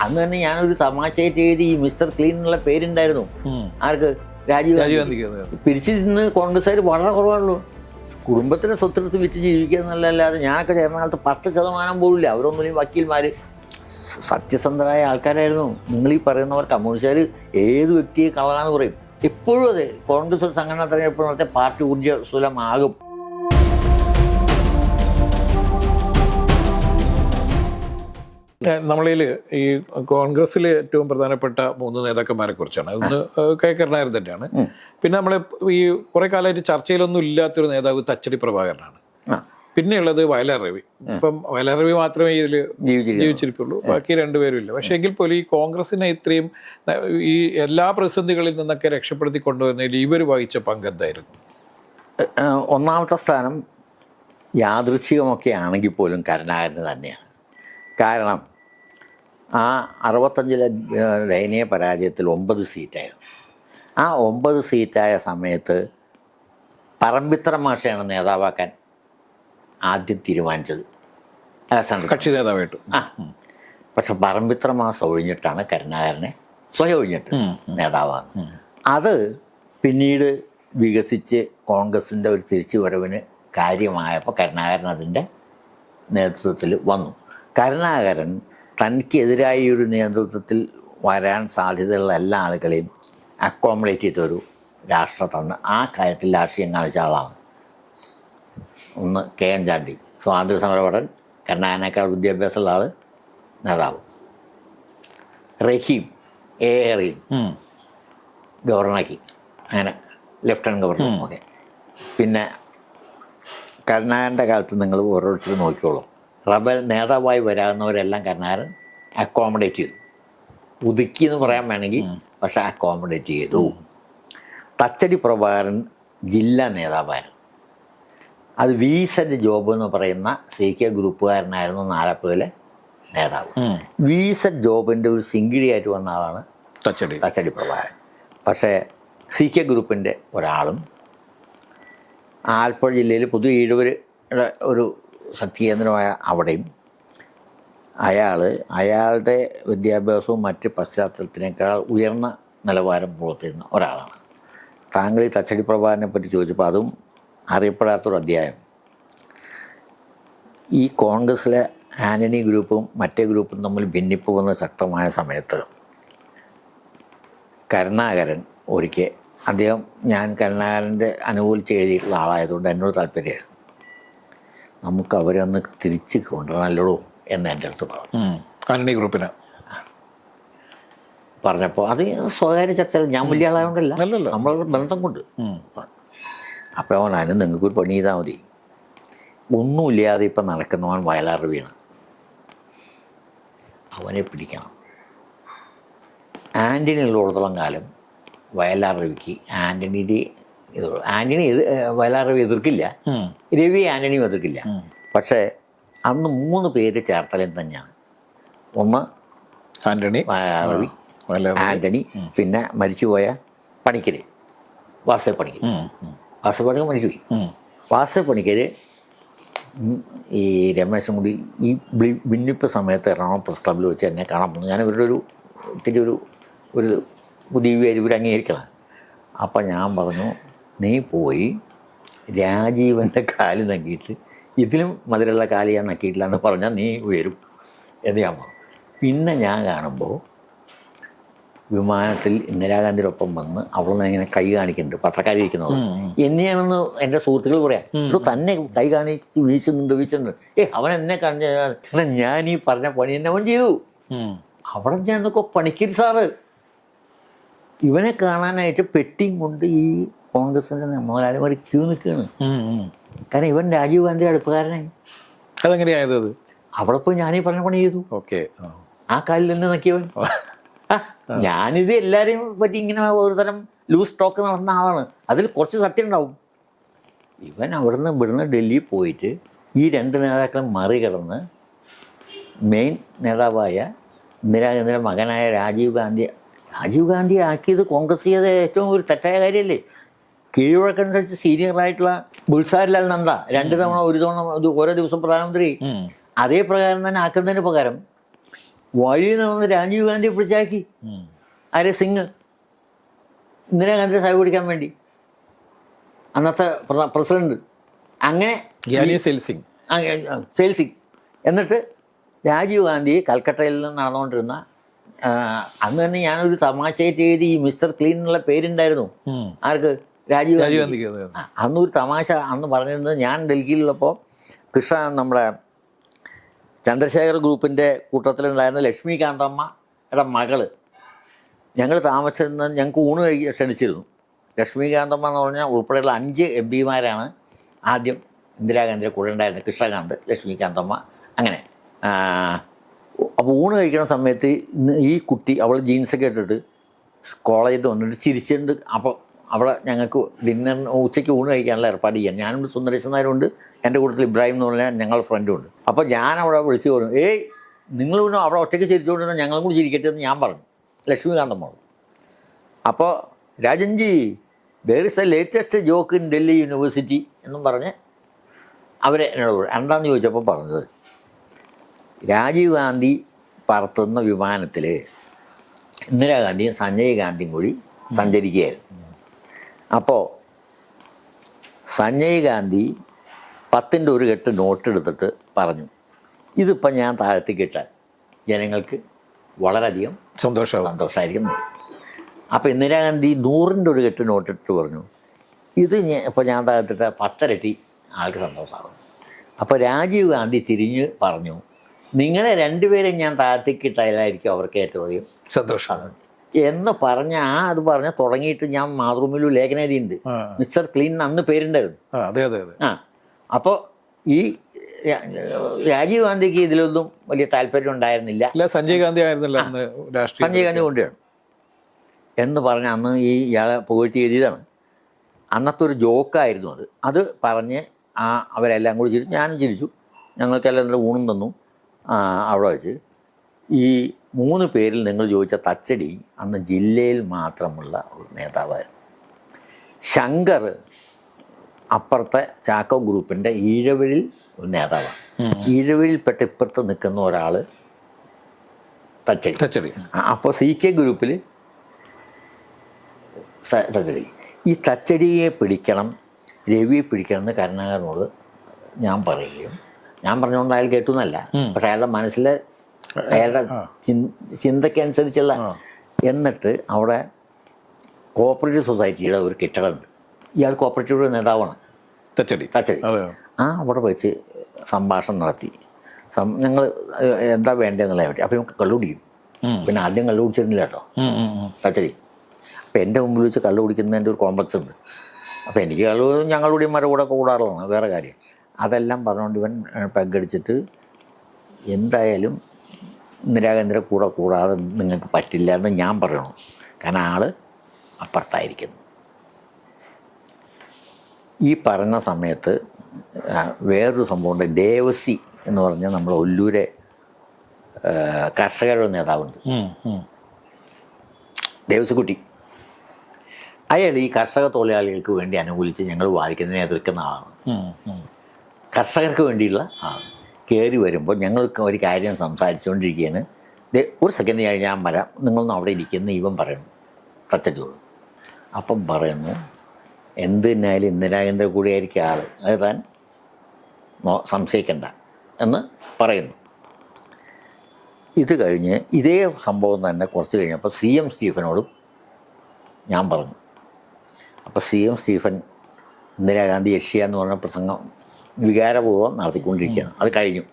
അന്ന് തന്നെ ഞാനൊരു തമാശയായിട്ട് എഴുതി മിസ്റ്റർ ക്ലീൻ എന്നുള്ള പേരുണ്ടായിരുന്നു. ആർക്ക്? രാജീവ് ഗാന്ധി. പിരിച്ചു നിന്ന് കോൺഗ്രസ്സുകാർ വളരെ കുറവാണല്ലോ. കുടുംബത്തിൻ്റെ സ്വത്തെടുത്ത് വിറ്റ് ജീവിക്കുക എന്നല്ലാതെ ഞാനൊക്കെ ചേർന്ന കാലത്ത് 10% പോലില്ല. അവരൊന്നും വക്കീൽമാർ സത്യസന്ധരായ ആൾക്കാരായിരുന്നു. നിങ്ങൾ ഈ പറയുന്നവർ കമ്മ്യൂണിസ്റ്റുകാർ ഏത് വ്യക്തിയെ കളറാന്ന് പറയും. ഇപ്പോഴും അതെ, കോൺഗ്രസ് ഒരു സംഘടന തെരഞ്ഞെടുപ്പ് നടത്തിയ പാർട്ടി ഊർജ്ജസ്വലമാകും. നമ്മളിൽ ഈ കോൺഗ്രസ്സിൽ ഏറ്റവും പ്രധാനപ്പെട്ട 3 നേതാക്കന്മാരെ കുറിച്ചാണ്. അതൊന്ന് കെ കരുണാകരൻ തന്നെയാണ്. പിന്നെ നമ്മൾ ഈ കുറെ കാലമായിട്ട് ചർച്ചയിലൊന്നും ഇല്ലാത്തൊരു നേതാവ് തച്ചടി പ്രഭാകരനാണ്. പിന്നെയുള്ളത് വയലാർ രവി. ഇപ്പം വയലാർ രവി മാത്രമേ ഇതിൽ ജീവിച്ചിരിക്കുള്ളൂ, ബാക്കി 2 പേരും ഇല്ല. പക്ഷേ എങ്കിൽ പോലും ഈ കോൺഗ്രസിനെ ഇത്രയും ഈ എല്ലാ പ്രതിസന്ധികളിൽ നിന്നൊക്കെ രക്ഷപ്പെടുത്തി കൊണ്ടുവന്നതിൽ ഇവർ വഹിച്ച പങ്ക് എന്തായിരുന്നു? ഒന്നാമത്തെ സ്ഥാനം യാദൃച്ഛികമൊക്കെ ആണെങ്കിൽ പോലും കരുണാകരന് തന്നെയാണ്. കാരണം ആ 65-ലെ ദയനീയ പരാജയത്തിൽ 9 സീറ്റായിരുന്നു. ആ 9 സീറ്റായ സമയത്ത് പറമ്പിത്ര മാഷയാണ് നേതാവാക്കാൻ ആദ്യം തീരുമാനിച്ചത്, കക്ഷി നേതാവായിട്ട്. പക്ഷെ പറമ്പിത്ര മാസം ഒഴിഞ്ഞിട്ടാണ് കരുണാകരനെ സ്വയം ഒഴിഞ്ഞിട്ട് നേതാവാകുന്നത്. അത് പിന്നീട് വികസിച്ച് കോൺഗ്രസിൻ്റെ ഒരു തിരിച്ചുവരവിന് കാര്യമായപ്പോൾ കരുണാകരൻ അതിൻ്റെ നേതൃത്വത്തിൽ വന്നു. കരുണാകരൻ തനിക്കെതിരായി ഒരു നേതൃത്വത്തിൽ വരാൻ സാധ്യതയുള്ള എല്ലാ ആളുകളെയും അക്കോമഡേറ്റ് ചെയ്തൊരു രാഷ്ട്രത്തന്ന് ആ കാര്യത്തിൽ രാഷ്ട്രീയം കാണിച്ച ആളാണ്. ഒന്ന് കെ എൻ ചാണ്ടി, സ്വാതന്ത്ര്യ സമരഭടൻ, കരുണാകരനേക്കാൾ വിദ്യാഭ്യാസമുള്ള ആൾ, നേതാവ്. റഹീം, എ റഹീം, ഗവർണറാക്കി, അങ്ങനെ ലഫ്റ്റനൻറ്റ് ഗവർണർ. ഓക്കെ. പിന്നെ കരുണാകരൻ്റെ കാലത്ത് നിങ്ങൾ ഓരോരുത്തരും നോക്കിക്കോളൂ, റബൽ നേതാവായി വരാവുന്നവരെല്ലാം കരുണാകരൻ അക്കോമഡേറ്റ് ചെയ്തു. ഒതുക്കി എന്ന് പറയാൻ വേണമെങ്കിൽ, പക്ഷെ അക്കോമഡേറ്റ് ചെയ്തു. തച്ചടി പ്രഭാകരൻ ജില്ലാ നേതാവായിരുന്നു. അത് VZ ജോബ് എന്ന് പറയുന്ന CK ഗ്രൂപ്പുകാരനായിരുന്നു ആലപ്പുഴയിലെ നേതാവ്. VZ ജോബിൻ്റെ ഒരു സിങ്കിടിയായിട്ട് വന്ന ആളാണ് തച്ചടി പ്രഭാകരൻ. പക്ഷേ CK ഗ്രൂപ്പിൻ്റെ ഒരാളും ആലപ്പുഴ ജില്ലയിൽ പുതു ഈഴവരുടെ ഒരു ശക്തി കേന്ദ്രമായ അവിടെയും അയാളുടെ വിദ്യാഭ്യാസവും മറ്റ് പശ്ചാത്തലത്തിനേക്കാൾ ഉയർന്ന നിലവാരം പുലർത്തുന്ന ഒരാളാണ്. താങ്കൾ ഈ തച്ചടി പ്രഭാകരനെ പറ്റി ചോദിച്ചപ്പോൾ അതും അറിയപ്പെടാത്തൊരു അധ്യായം. ഈ കോൺഗ്രസ്സിലെ ആൻ്റണി ഗ്രൂപ്പും മറ്റേ ഗ്രൂപ്പും തമ്മിൽ ഭിന്നിപ്പ് വന്ന ശക്തമായ സമയത്ത് കരുണാകരൻ ഒരിക്കൽ, അദ്ദേഹം, ഞാൻ കരുണാകരൻ്റെ അനുകൂലിച്ച് എഴുതിയിട്ടുള്ള ആളായതുകൊണ്ട് എന്നോട് താല്പര്യമായിരുന്നു, നമുക്ക് അവരെ ഒന്ന് തിരിച്ച് കൊണ്ടുവരണല്ലോ എന്ന് എൻ്റെ അടുത്ത് പറഞ്ഞു. ആൻ്റണി ഗ്രൂപ്പിന് പറഞ്ഞപ്പോൾ അത് സ്വകാര്യ ചർച്ചകൾ, ഞാൻ വലിയ ആളായതുകൊണ്ടല്ല, നമ്മളൊരു ബന്ധം കൊണ്ട്. അപ്പോൾ അവൻ നിങ്ങൾക്കൊരു പണി ചെയ്താൽ മതി, ഒന്നുമില്ലാതെ ഇപ്പം നടക്കുന്നവൻ വയലാർ രവിയാണ്, അവനെ പിടിക്കണം. ആൻ്റണി ഉള്ളിടത്തോളം കാലം വയലാർ രവിക്ക് ആൻ്റണിയുടെ വയലാർ രവി എതിർക്കില്ല, രവി ആൻ്റണിയും എതിർക്കില്ല. പക്ഷേ അന്ന് 3 പേര് ചേർത്തലയിൽ തന്നെയാണ്. ഒന്ന് ആൻ്റണി, വയലാർ രവി, ആൻ്റണി, പിന്നെ മരിച്ചുപോയ പണിക്കർ, വാസുദേവ് പണിക്കർ. വാസുദേവ് പണിക്കർ മരിച്ചുപോയി. വാസുദേവ് പണിക്കർ ഈ രമേശും കൂടി ഈ ഭിന്നിപ്പ് സമയത്ത് എറണാകുളം പ്രസ് ക്ലബ്ബിൽ വെച്ച് എന്നെ കാണാൻ പോകുന്നു. ഞാൻ ഇവരുടെ ഇത്തിരി ഒരു പുതിയ ഇവർ അംഗീകരിക്കണം. അപ്പം ഞാൻ പറഞ്ഞു, നീ പോയി രാജീവൻ്റെ കാല് നക്കിയിട്ട് ഇതിലും മധുരമുള്ള കാല് ഞാൻ നക്കിയിട്ടില്ല എന്ന് പറഞ്ഞാൽ നീ ഉയരും എന്ന് ഞാൻ പറഞ്ഞു. പിന്നെ ഞാൻ കാണുമ്പോൾ വിമാനത്തിൽ ഇന്ദിരാഗാന്ധിയുടെ ഒപ്പം വന്ന് അവളൊന്ന് ഇങ്ങനെ കൈ കാണിക്കുന്നുണ്ട്, പത്രക്കാരി ഇരിക്കുന്നത്. എന്നെയാണെന്ന് എൻ്റെ സുഹൃത്തുക്കൾ പറയാം, പക്ഷെ തന്നെ കൈ കാണിച്ച് വീശുന്നുണ്ട്. അവൻ എന്നെ കാണിച്ച ഞാൻ ഈ പറഞ്ഞ പണി എന്നെ അവൻ ചെയ്തു. അവിടെ ഞാൻ നോക്കോ പണിക്കരി സാറ് ഇവനെ കാണാനായിട്ട് പെട്ടിയും കൊണ്ട് ഈ കോൺഗ്രസിൻ്റെ മുതലാളിമാർ ക്യൂ നിൽക്കുകയാണ്. കാരണം ഇവൻ രാജീവ് ഗാന്ധി അടുപ്പുകാരനായി. അതെങ്ങനെയായത്? അവിടെ പോയി ഞാനീ പറഞ്ഞ പണി ചെയ്തു. ഓക്കെ. ആ കാലിൽ നിന്ന് നക്കിയവൻ. ഞാനിത് എല്ലാവരെയും പറ്റി ഇങ്ങനെ ഒരു തരം ലൂസ് ടോക്ക് നടന്ന ആളാണ്, അതിൽ കുറച്ച് സത്യം ഉണ്ടാവും. ഇവൻ ഇവിടുന്ന് ഡൽഹി പോയിട്ട് ഈ 2 നേതാക്കളെ മറികടന്ന് മെയിൻ നേതാവായ ഇന്ദിരാഗാന്ധിയുടെ മകനായ രാജീവ് ഗാന്ധി ആക്കിയത് കോൺഗ്രസ് ചെയ്ത ഏറ്റവും ഒരു തെറ്റായ കാര്യമല്ലേ? കീഴ്വഴക്കനുസരിച്ച് സീനിയറായിട്ടുള്ള ഗുൽസാരിലാൽ നന്ദ 2 തവണ 1 തവണ ഓരോ ദിവസം പ്രധാനമന്ത്രി, അതേ പ്രകാരം തന്നെ ആക്കുന്നതിന് പകരം വഴി നടന്ന് രാജീവ് ഗാന്ധിയെ പിടിച്ചാക്കി. ആരെ? സിംഗ്. ഇന്ദിരാഗാന്ധിയെ സഹായം പിടിക്കാൻ വേണ്ടി, അന്നത്തെ പ്രസിഡന്റ്. അങ്ങനെ സെയിൽ സിംഗ്. എന്നിട്ട് രാജീവ് ഗാന്ധി കൽക്കട്ടയിൽ നിന്ന് നടന്നുകൊണ്ടിരുന്ന, അന്ന് തന്നെ ഞാനൊരു തമാശയായിട്ട് എഴുതി ഈ മിസ്റ്റർ ക്ലീൻ എന്നുള്ള പേരുണ്ടായിരുന്നു. ആർക്ക്? രാജീവ് ഗാന്ധി. അന്നൊരു തമാശ അന്ന് പറഞ്ഞിരുന്നത്, ഞാൻ ഡൽഹിയിലുള്ളപ്പോൾ കൃഷ്ണ നമ്മുടെ ചന്ദ്രശേഖർ ഗ്രൂപ്പിൻ്റെ കൂട്ടത്തിലുണ്ടായിരുന്ന ലക്ഷ്മികാന്തമ്മയുടെ മകള്, ഞങ്ങൾ താമസിച്ചിരുന്ന, ഞങ്ങൾക്ക് ഊണ് ക്ഷണിച്ചിരുന്നു. ലക്ഷ്മികാന്തമ്മ എന്ന് പറഞ്ഞാൽ ഉൾപ്പെടെയുള്ള 5 MP ആദ്യം ഇന്ദിരാഗാന്ധിയുടെ കൂടെ ഉണ്ടായിരുന്നു. കൃഷ്ണകാന്ത്, ലക്ഷ്മികാന്തമ്മ, അങ്ങനെ. അപ്പോൾ ഊണ് കഴിക്കുന്ന സമയത്ത് ഈ കുട്ടി, അവൾ ജീൻസൊക്കെ ഇട്ടിട്ട് കോളേജിൽ വന്നിട്ട് ചിരിച്ചിട്ടുണ്ട്. അപ്പോൾ അവിടെ ഞങ്ങൾക്ക് ഉച്ചയ്ക്ക് ഊണ് കഴിക്കാനുള്ള ഏർപ്പാട് ചെയ്യാൻ ഞാനും സുന്ദരേശൻ നായരുണ്ട്, എൻ്റെ കൂട്ടത്തിൽ ഇബ്രാഹിം എന്ന് പറഞ്ഞാൽ ഞങ്ങളുടെ ഫ്രണ്ടും ഉണ്ട്. അപ്പോൾ ഞാൻ അവിടെ വിളിച്ച് പറഞ്ഞു, ഏയ് നിങ്ങൾ പിന്നെ അവിടെ ഒറ്റയ്ക്ക് ചിരിച്ചുകൊണ്ടിരുന്നാൽ ഞങ്ങളും കൂടി ചിരിക്കട്ടെ എന്ന് ഞാൻ പറഞ്ഞു, ലക്ഷ്മികാന്തമ്മ. അപ്പോൾ Rajanji, there is a latest joke in Delhi university എന്നും പറഞ്ഞ് അവരെ എന്നോട് എന്താണെന്ന് ചോദിച്ചപ്പോൾ പറഞ്ഞത്, രാജീവ് ഗാന്ധി പറത്തുന്ന വിമാനത്തിൽ ഇന്ദിരാഗാന്ധിയും സഞ്ജയ് ഗാന്ധിയും കൂടി സഞ്ചരിക്കുകയായിരുന്നു. അപ്പോൾ സഞ്ജയ് ഗാന്ധി 10ൻ്റെ ഒരു കെട്ട് നോട്ട് എടുത്തിട്ട് പറഞ്ഞു, ഇതിപ്പോൾ ഞാൻ താഴ്ത്തിക്കിട്ടാൽ ജനങ്ങൾക്ക് വളരെയധികം സന്തോഷമായിരിക്കും. അപ്പോൾ ഇന്ദിരാഗാന്ധി 100ൻ്റെ ഒരു കെട്ട് നോട്ടിട്ട് പറഞ്ഞു, ഇത് ഇപ്പോൾ ഞാൻ താഴ്ത്തിട്ട് 10 ഇരട്ടി ആൾക്ക് സന്തോഷമാകും. അപ്പോൾ രാജീവ് ഗാന്ധി തിരിഞ്ഞ് പറഞ്ഞു, നിങ്ങളെ 2 പേരെയും ഞാൻ താഴ്ത്തിക്കിട്ടാലായിരിക്കും അവർക്ക് ഏറ്റവും അധികം സന്തോഷമാണ് എന്ന് പറഞ്ഞ അത് പറഞ്ഞ് തുടങ്ങിയിട്ട് ഞാൻ മാതൃഭൂമിയിൽ ലേഖനം എഴുതിയിട്ടുണ്ട്. മിസ്റ്റർ ക്ലീൻ അന്ന് പേരുണ്ടായിരുന്നു. അപ്പോൾ ഈ രാജീവ് ഗാന്ധിക്ക് ഇതിലൊന്നും വലിയ താല്പര്യം ഉണ്ടായിരുന്നില്ല. സഞ്ജയ് ഗാന്ധി ആയിരുന്നില്ല, സഞ്ജയ് ഗാന്ധി കൊണ്ടാണ് എന്ന് പറഞ്ഞ് അന്ന് ഈ ഇയാളെ പുകഴ്ത്തി എഴുതിയതാണ്. അന്നത്തെ ഒരു ജോക്കായിരുന്നു അത്. അത് പറഞ്ഞ് അവരെല്ലാം കൂടി ചിരിച്ചു, ഞാനും ചിരിച്ചു. ഞങ്ങൾക്കെല്ലാം നല്ല ഊണും തന്നു. അവിടെ വെച്ച് ഈ 3 പേരിൽ നിങ്ങൾ ചോദിച്ച തച്ചടി അന്ന് ജില്ലയിൽ മാത്രമുള്ള ഒരു നേതാവായിരുന്നു. ശങ്കർ അപ്പുറത്തെ ചാക്കോ ഗ്രൂപ്പിൻ്റെ ഈഴവരിൽ ഒരു നേതാവാണ്. ഈഴവരിൽപ്പെട്ട ഇപ്പുറത്ത് നിൽക്കുന്ന ഒരാൾ തച്ചടി. അപ്പോൾ CK ഗ്രൂപ്പിൽ തച്ചടി. ഈ തച്ചടിയെ പിടിക്കണം, രവിയെ പിടിക്കണം എന്ന് കരുണാകരനോട് ഞാൻ പറയുകയും, ഞാൻ പറഞ്ഞുകൊണ്ട് അയാൾ കേട്ടു എന്നല്ല, പക്ഷെ അയാളുടെ മനസ്സിലെ അയാളുടെ ചിന്തയ്ക്കനുസരിച്ചുള്ള. എന്നിട്ട് അവിടെ കോപ്പറേറ്റീവ് സൊസൈറ്റിയുടെ ഒരു കെട്ടിടമുണ്ട്. ഇയാൾ കോപ്പറേറ്റീവ് നേതാവാണ്, തച്ചടി. അവിടെ വെച്ച് സംഭാഷണം നടത്തി. ഞങ്ങൾ എന്താ വേണ്ടതെന്നുള്ള പറ്റി. അപ്പോൾ നമുക്ക് കള്ളുപിടിക്കും. പിന്നെ ആദ്യം കള്ളു കുടിച്ചിരുന്നില്ല കേട്ടോ തച്ചടി. അപ്പോൾ എൻ്റെ മുമ്പിൽ വെച്ച് കള്ളു കുടിക്കുന്നതിൻ്റെ ഒരു കോംപ്ലക്സ് ഉണ്ട്. അപ്പോൾ എനിക്ക് കള്ളു ഞങ്ങളുടെമാരുടെ കൂടെ കൂടാറുള്ളതാണ്, വേറെ കാര്യം. അതെല്ലാം പറഞ്ഞുകൊണ്ട് ഇവൻ പെഗടിച്ചിട്ട് എന്തായാലും ഇന്ദിരാഗാന്ധിയുടെ കൂടെ കൂടാതെ നിങ്ങൾക്ക് പറ്റില്ല എന്ന് ഞാൻ പറയണം, കാരണം ആൾ അപ്പുറത്തായിരിക്കുന്നു. ഈ പറഞ്ഞ സമയത്ത് വേറൊരു സംഭവമുണ്ട്. ദേവസി എന്ന് പറഞ്ഞാൽ നമ്മൾ ഒല്ലൂരെ കർഷകരുടെ നേതാവുണ്ട്, ദേവസിക്കുട്ടി. അയാൾ ഈ കർഷക തൊഴിലാളികൾക്ക് വേണ്ടി അനുകൂലിച്ച് ഞങ്ങൾ വാദിക്കുന്നതിനെ എതിർക്കുന്ന ആളാണ്. കർഷകർക്ക് വേണ്ടിയുള്ള കയറി വരുമ്പോൾ ഞങ്ങൾക്ക് ഒരു കാര്യം സംസാരിച്ചുകൊണ്ടിരിക്കുകയാണ്. ഒരു സെക്കൻഡ് ഞാൻ വരാം, നിങ്ങളൊന്നും അവിടെ ഇരിക്കുന്ന ഇവൻ പറയണം തച്ചടിയോട്. അപ്പം പറയുന്നു, എന്ത് തന്നെയായാലും ഇന്ദിരാഗാന്ധിയുടെ കൂടെ ആയിരിക്കും ആൾ, അത് താൻ സംശയിക്കണ്ട എന്ന് പറയുന്നു. ഇത് കഴിഞ്ഞ് ഇതേ സംഭവം തന്നെ കുറച്ച് കഴിഞ്ഞപ്പോൾ CM സ്റ്റീഫനോടും ഞാൻ പറഞ്ഞു. അപ്പോൾ CM സ്റ്റീഫൻ ഇന്ദിരാഗാന്ധി യഷ്യ എന്ന് പറഞ്ഞ പ്രസംഗം വികാരപൂർവ്വം നടത്തിക്കൊണ്ടിരിക്കുകയാണ്. അത് കഴിഞ്ഞു.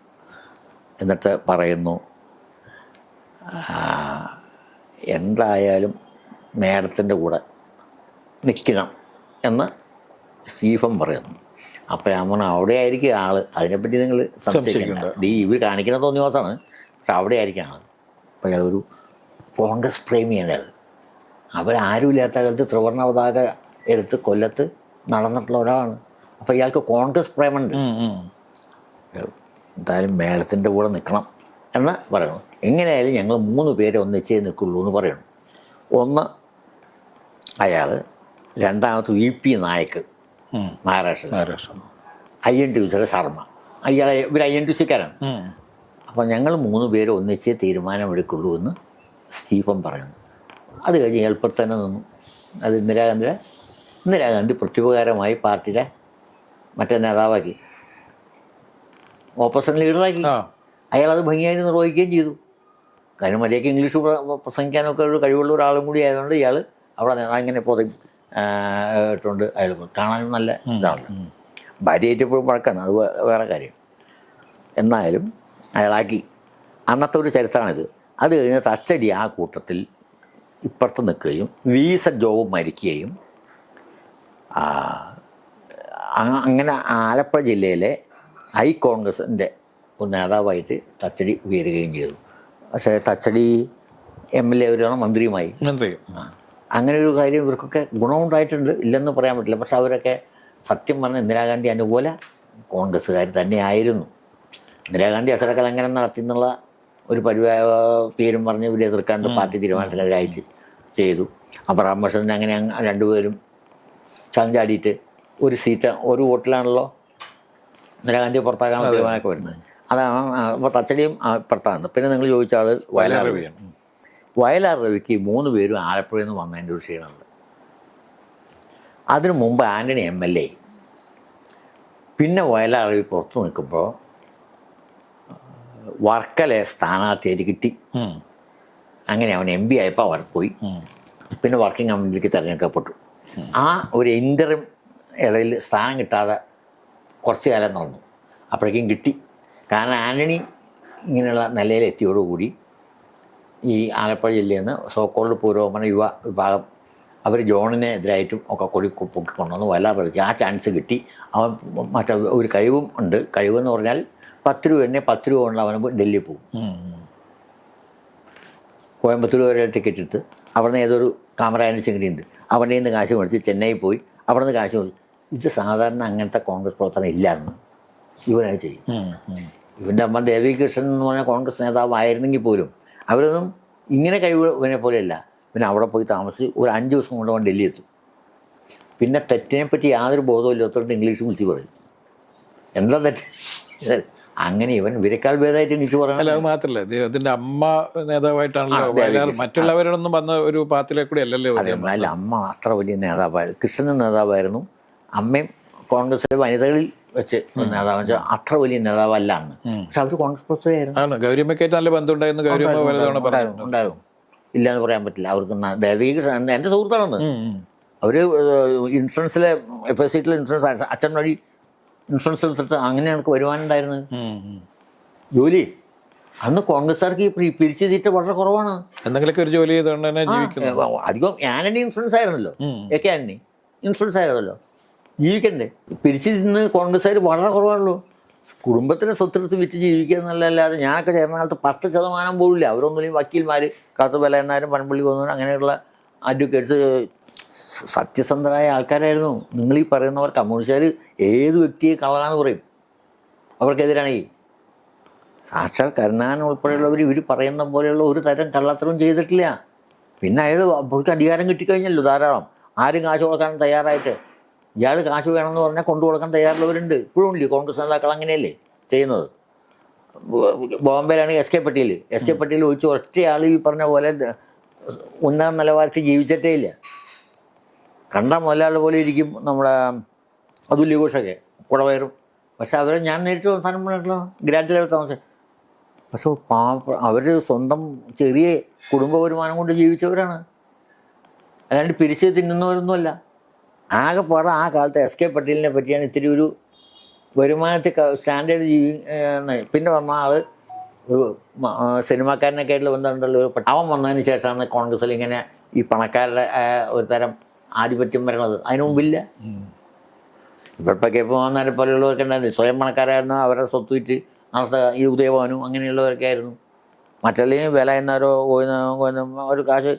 എന്നിട്ട് പറയുന്നു, എന്തായാലും മേഡത്തിൻ്റെ കൂടെ നിൽക്കണം എന്ന് സ്റ്റീഫൻ പറയുന്നു. അപ്പോൾ ഞാൻ പറഞ്ഞു, അവിടെ ആയിരിക്കും ആൾ, അതിനെപ്പറ്റി നിങ്ങൾ സംശയിക്കണ്ട. ഇവർ കാണിക്കുന്ന തോന്നിവാസമാണ്, പക്ഷെ അവിടെ ആയിരിക്കും ആൾ. അപ്പോൾ അയാൾ ഒരു കോൺഗ്രസ് പ്രേമിയാണ്. അയാൾ അവരാരുമില്ലാത്ത കാലത്ത് ത്രിവർണ്ണ പതാക എടുത്ത് കൊല്ലത്ത് നടന്നിട്ടുള്ള ഒരാളാണ്. അപ്പോൾ ഇയാൾക്ക് കോൺഗ്രസ് പ്രേമുണ്ട്. എന്തായാലും മേഡത്തിൻ്റെ കൂടെ നിൽക്കണം എന്ന് പറയണം. എങ്ങനെയായാലും ഞങ്ങൾ 3 പേരെ ഒന്നിച്ചേ നിൽക്കുള്ളൂ എന്ന് പറയണം. ഒന്ന് അയാൾ, രണ്ടാമത്തെ VP നായക്ക് മഹാരാഷ്ട്ര, INTUCയുടെ ശർമ്മ. ഇവർ INTUCക്കാരാണ്. അപ്പോൾ ഞങ്ങൾ 3 പേര് ഒന്നിച്ച് തീരുമാനമെടുക്കുള്ളൂ എന്ന് സ്റ്റീഫൻ പറയുന്നു. അത് കഴിഞ്ഞ് എളുപ്പത്തിൽ തന്നെ നിന്നു. അത് ഇന്ദിരാഗാന്ധി പ്രത്യുപകാരമായി പാർട്ടിയുടെ മറ്റേ നേതാവാക്കി, ഓപ്പോസിഷൻ ലീഡറാക്കി. അയാളത് ഭംഗിയായി നിർവഹിക്കുകയും ചെയ്തു. കാര്യം മര്യാദയ്ക്ക് ഇംഗ്ലീഷ് പ്രസംഗിക്കാനൊക്കെ ഒരു കഴിവുള്ള ഒരാളും കൂടി ആയതുകൊണ്ട് ഇയാൾ അവിടെ ഇങ്ങനെ ഇട്ടുകൊണ്ട് അയാൾ കാണാനും നല്ല ഇതാണ്. ഭാര്യയായിട്ട് എപ്പോഴും വഴക്കാണ്, അത് വേറെ കാര്യം. എന്നാലും അയാളാക്കി. അന്നത്തെ ഒരു ചരിത്രമാണിത്. അത് കഴിഞ്ഞ് തച്ചടി ആ കൂട്ടത്തിൽ ഇപ്പുറത്ത് നിൽക്കുകയും വീസ ജോബ് മരിക്കുകയും അങ്ങനെ ആലപ്പുഴ ജില്ലയിലെ കോൺഗ്രസിൻ്റെ ഒരു നേതാവായിട്ട് തച്ചടി ഉയരുകയും ചെയ്തു. പക്ഷേ തച്ചടി MLA ഒരു മന്ത്രിയുമായി. അങ്ങനെ ഒരു കാര്യം ഇവർക്കൊക്കെ ഗുണമുണ്ടായിട്ടുണ്ട്, ഇല്ലെന്ന് പറയാൻ പറ്റില്ല. പക്ഷെ അവരൊക്കെ സത്യം പറഞ്ഞ ഇന്ദിരാഗാന്ധി അനുകൂല കോൺഗ്രസ്സുകാർ തന്നെയായിരുന്നു. ഇന്ദിരാഗാന്ധി അസരക്കലങ്കനം നടത്തി എന്നുള്ള ഒരു പേരും പറഞ്ഞ് ഇവരെ എതിർക്കാണ്ട് പാർട്ടി തീരുമാനത്തിനെതിരായിട്ട് ചെയ്തു. അബ്രഹാം ബഷീറിന് അങ്ങനെ രണ്ടുപേരും ചാഞ്ചാടിയിട്ട് ഒരു സീറ്റ് ഒരു വോട്ടിലാണല്ലോ ഇന്ദിരാഗാന്ധിയെ പുറത്താക്കാനുള്ള തീരുമാനമൊക്കെ വരുന്നത്. അതാണ്. അപ്പോൾ തച്ചടിയും പുറത്താണ്. പിന്നെ നിങ്ങൾ ചോദിച്ച ആൾ വയലാർ രവിയാണ്. വയലാർ രവിക്ക് 3 പേരും ആലപ്പുഴയിൽ നിന്ന് വന്നതിൻ്റെ ഒരു ക്ഷീണമുണ്ട്. അതിനു മുമ്പ് ആൻ്റണി MLA. പിന്നെ വയലാർ രവി പുറത്ത് നിൽക്കുമ്പോൾ വർക്കലെ സ്ഥാനാർത്ഥിയായിട്ട് കിട്ടി. അങ്ങനെ അവൻ MP ആയപ്പോൾ അവർ പോയി. പിന്നെ വർക്കിംഗ് കമ്മിറ്റിയിലേക്ക് തിരഞ്ഞെടുക്കപ്പെട്ടു. ആ ഒരു ഇൻ്ററിം ഇടയിൽ സ്ഥാനം കിട്ടാതെ കുറച്ച് കാലം നടന്നു. അപ്പോഴേക്കും കിട്ടി. കാരണം ആൻ്റണി ഇങ്ങനെയുള്ള നിലയിലെത്തിയോടുകൂടി ഈ ആലപ്പുഴ ജില്ലയിൽ നിന്ന് സോക്കോൾഡ് പുരോഗമന യുവ വിഭാഗം അവർ ജോണിനെ എതിരായിട്ടും ഒക്കെ പൊക്കിക്കൊണ്ടുവന്ന് വയലാർ രവിക്ക് ആ ചാൻസ് കിട്ടി. അവൻ മറ്റേ ഒരു കഴിവും ഉണ്ട്. കഴിവെന്ന് പറഞ്ഞാൽ 10 രൂപ 10 രൂപ കൊണ്ട് അവന് ഡൽഹി പോകും. കോയമ്പത്തൂർ വരെ ടിക്കറ്റ് എടുത്ത് അവിടെ നിന്ന് ഏതൊരു കാമറായൻ്റെ ചെങ്കിടിയുണ്ട്, അവൻ്റെ നിന്ന് കാശ് മേടിച്ച് ചെന്നൈ പോയി അവിടെ നിന്ന് കാശ് മേടിച്ച്. ഇത് സാധാരണ അങ്ങനത്തെ കോൺഗ്രസ് പ്രവർത്തനം ഇല്ലായിരുന്നു. ഇവനത് ചെയ്യും. ഇവൻ്റെ അമ്മ ദേവി കൃഷ്ണൻ എന്ന് പറഞ്ഞാൽ കോൺഗ്രസ് നേതാവായിരുന്നെങ്കിൽ പോലും അവരൊന്നും ഇങ്ങനെ കഴിവിനെ പോലെയല്ല. പിന്നെ അവിടെ പോയി താമസിച്ച് ഒരു 5 ദിവസം കൊണ്ട് അവൻ ഡൽഹി എത്തും. പിന്നെ തെറ്റിനെ പറ്റി യാതൊരു ബോധവും ഇല്ലാത്തവർക്ക് ഇംഗ്ലീഷ് വിളിച്ച് പറയും. എന്താ തെറ്റ്? അങ്ങനെ ഇവൻ ഇവരെക്കാൾ ഭേദമായിട്ട് ഇംഗ്ലീഷ് പറയാൻ. അത് മാത്രമല്ല, ഇതിന്റെ അമ്മ നേതാവായിട്ടാണല്ലോ. മറ്റുള്ളവരൊന്നും വന്ന ഒരു പാത്തിലെ കൂടി അല്ലല്ലോ. അതെ, അല്ല, അമ്മ അത്ര വലിയ നേതാവായിരുന്നു. കൃഷ്ണൻ നേതാവായിരുന്നു. അമ്മയും കോൺഗ്രസിലെ വനിതകളിൽ വെച്ച് നേതാവ് വെച്ചാൽ അത്ര വലിയ നേതാവല്ല അന്ന്. പക്ഷെ അവർ കോൺഗ്രസ് പ്രവർത്തകരായിരുന്നു. ഗൗരിയമ്മയ്ക്കായിട്ട് നല്ല ബന്ധമുണ്ടായിരുന്നു. ഉണ്ടാകും, ഇല്ലയെന്ന് പറയാൻ പറ്റില്ല. അവർക്ക് ദേവിക എൻ്റെ സുഹൃത്താണെന്ന്. അവർ ഇൻഷുറൻസിലെ FSCയിലെ ഇൻഷുറൻസ് അച്ഛൻ വഴി ഇൻഷുറൻസ് എടുത്തിട്ട് അങ്ങനെ എനിക്ക് വരുവാനുണ്ടായിരുന്നത് ജോലി. അന്ന് കോൺഗ്രസ്സുകാർക്ക് ഈ പിരിച്ചു തീറ്റ വളരെ കുറവാണ്. എന്തെങ്കിലുമൊക്കെ ഒരു ജോലി ചെയ്തുകൊണ്ട് തന്നെ ജീവിക്കുന്നത്. അധികം ആന്റണി ഇൻഷുറൻസ് ആയിരുന്നല്ലോ, ആന്റണി ഇൻഷുറൻസ് ആയിരുന്നല്ലോ, ജീവിക്കണ്ടേ. പിരിച്ചു തിന്ന് കോൺഗ്രസ്സുകാർ വളരെ കുറവാണല്ലോ. കുടുംബത്തിൻ്റെ സ്വത്തെടുത്ത് വിറ്റ് ജീവിക്കുക എന്നല്ലാതെ ഞാനൊക്കെ ചേർന്ന കാലത്ത് 10% പോലും ഇല്ല. അവരൊന്നുമില്ലെങ്കിൽ വക്കീൽമാർ, കാത്തു ബലയന്നാരും, പൺപള്ളി പോകുന്നവരും, അങ്ങനെയുള്ള അഡ്വക്കേറ്റ്സ് സത്യസന്ധരായ ആൾക്കാരായിരുന്നു. നിങ്ങളീ പറയുന്നവർ കമ്മ്യൂണിസ്റ്റുകാർ ഏത് വ്യക്തിയെ കള്ളാന്ന് പറയും. അവർക്കെതിരാണ് ഈ സാക്ഷാൽ കരുണാകരൻ ഉൾപ്പെടെയുള്ളവർ ഇവർ പറയുന്ന പോലെയുള്ള ഒരു തരം കള്ളത്തരവും ചെയ്തിട്ടില്ല. പിന്നെ അയാൾ അവർക്ക് അധികാരം കിട്ടിക്കഴിഞ്ഞല്ലോ ധാരാളം. ആരും കാശ് കൊടുക്കാൻ തയ്യാറായിട്ട്, ഇയാൾ കാശ് വേണമെന്ന് പറഞ്ഞാൽ കൊണ്ടു കൊടുക്കാൻ തയ്യാറുള്ളവരുണ്ട്. ഇപ്പോഴും ഇല്ലേ കോൺഗ്രസ് നേതാക്കൾ അങ്ങനെയല്ലേ ചെയ്യുന്നത്. ബോംബെയിലാണ് SK പട്ടേൽ ഒഴിച്ച് ഒറ്റയാൾ ഈ പറഞ്ഞ പോലെ ഉന്നത നിലവാരത്തിൽ ജീവിച്ചിട്ടേ ഇല്ല. കണ്ട മുതലാളി പോലെ ഇരിക്കും നമ്മുടെ അതുല്യ ഘോഷൊക്കെ കുടവയറും. പക്ഷെ അവരെ ഞാൻ നേരിട്ട് അവസാനം പറഞ്ഞിട്ടുള്ള ഗ്രാൻഡ് ലെവൽ താമസം. പക്ഷെ അവർ സ്വന്തം ചെറിയ കുടുംബ വരുമാനം കൊണ്ട് ജീവിച്ചവരാണ്, അല്ലാണ്ട് പിരിച്ച് തിന്നുന്നവരൊന്നുമല്ല. ആകെപ്പാടെ ആ കാലത്ത് SK പട്ടേലിനെ പറ്റിയാണ് ഇത്തിരി ഒരു വരുമാനത്തിൽ സ്റ്റാൻഡേർഡ് പിന്നെ വന്ന ആൾ ഒരു സിനിമാക്കാരനൊക്കെ ആയിട്ടുള്ള ബന്ധമുണ്ടല്ലോ. അവൻ വന്നതിന് ശേഷമാണ് കോൺഗ്രസ്സിൽ ഇങ്ങനെ ഈ പണക്കാരുടെ ഒരു തരം ആധിപത്യം വരണത്. അതിന് മുമ്പില്ല. ഇവിടൊക്കെ ഇപ്പോൾ വന്നവരെ പോലെയുള്ളവർക്ക് ഉണ്ടായിരുന്നു. സ്വയം പണക്കാരായിരുന്നു, അവരുടെ സ്വത്ത് വിറ്റ് നടത്തുക. ഈ ഉദയഭവനും അങ്ങനെയുള്ളവരൊക്കെ ആയിരുന്നു. മറ്റല്ലെങ്കിൽ വില എന്നവരോ ഒരു കാശ്